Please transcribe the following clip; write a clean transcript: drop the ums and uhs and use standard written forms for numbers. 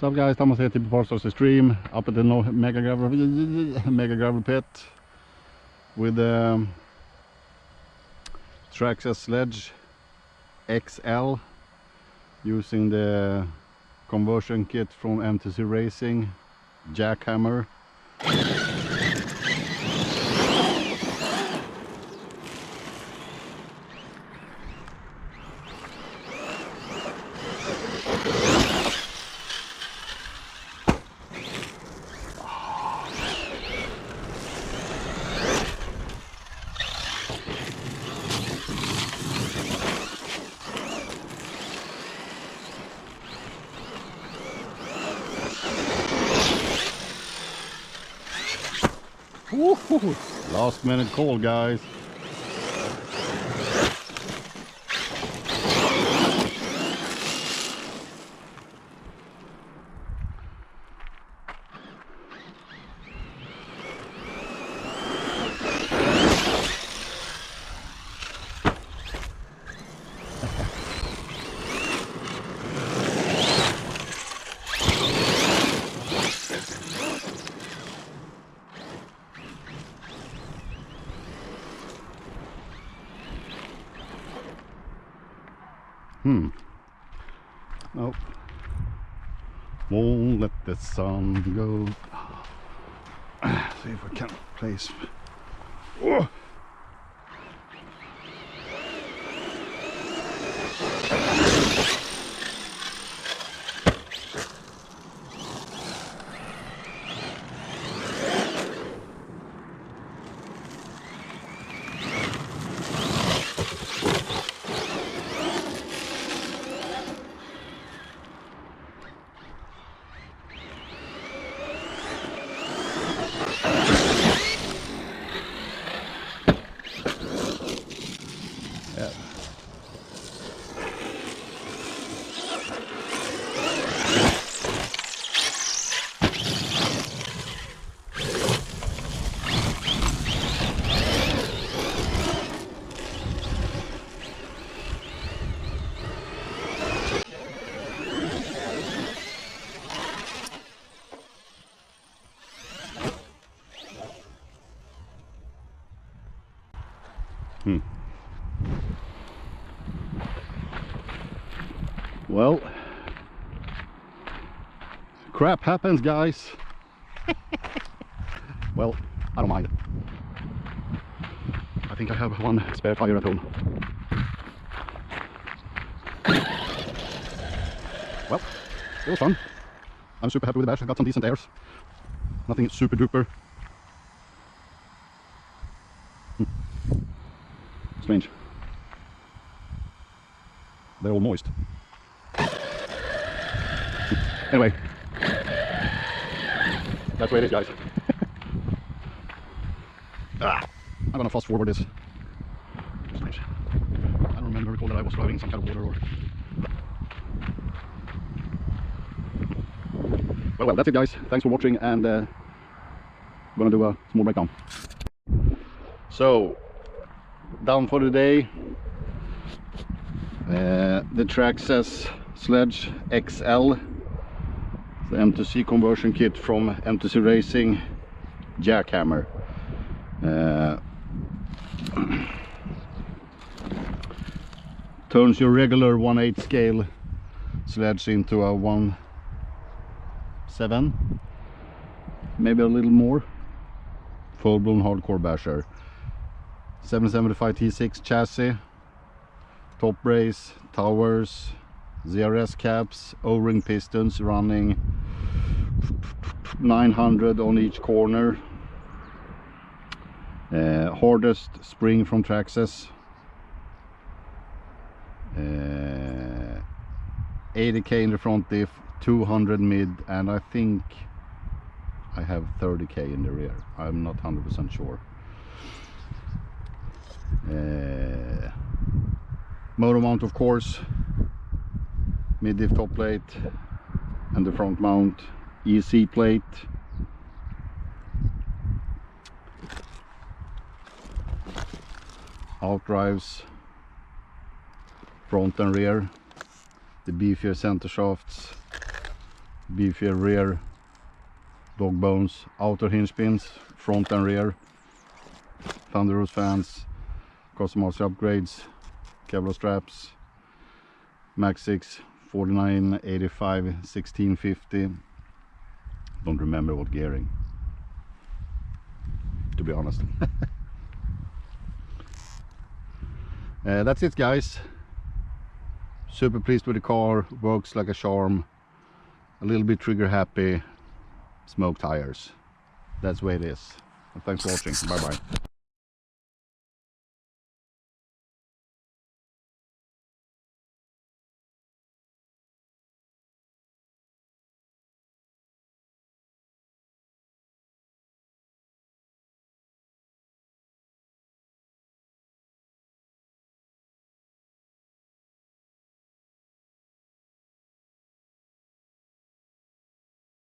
What's up guys, Thomas here, typ Rc-Xtreme, up at the mega gravel pit with the Traxxas Sledge XL using the conversion kit from M2C Racing, Jackhammr. Woohoo! Last minute call, guys. Nope. Won't let the sun go. See if we can place. Oh. Well, crap happens, guys. Well, I don't mind. I think I have one spare tire at home. Well, it was fun. I'm super happy with the bash. I got some decent airs. Nothing super duper. Strange. They're all moist. Anyway, that's the way it is, guys. I'm gonna fast forward this. Strange. I don't recall that I was driving some kind of water or... Well, that's it, guys. Thanks for watching, and I'm gonna do a small breakdown. So, down for the day, the Traxxas Sledge XL, the M2C conversion kit from M2C Racing, Jackhammr. Turns your regular 1/8 scale sledge into a 1/7, maybe a little more, full-blown hardcore basher. 775 T6 chassis, top brace, towers, ZRS caps, O-ring pistons running 900 on each corner. Hardest spring from Traxxas. 80k in the front diff, 200 mid, and I think I have 30k in the rear. I'm not 100% sure. Motor mount, of course, mid diff top plate, and the front mount EC plate. Outdrives, front and rear, the beefier center shafts, beefier rear, dog bones, outer hinge pins, front and rear, Thunderous fans, custom RC upgrades, Kevlar straps, Max 6 4985 1650. Don't remember what gearing, to be honest. That's it, guys. Super pleased with the car, works like a charm, a little bit trigger happy, smoke tires. That's the way it is. Thanks for watching. Bye bye.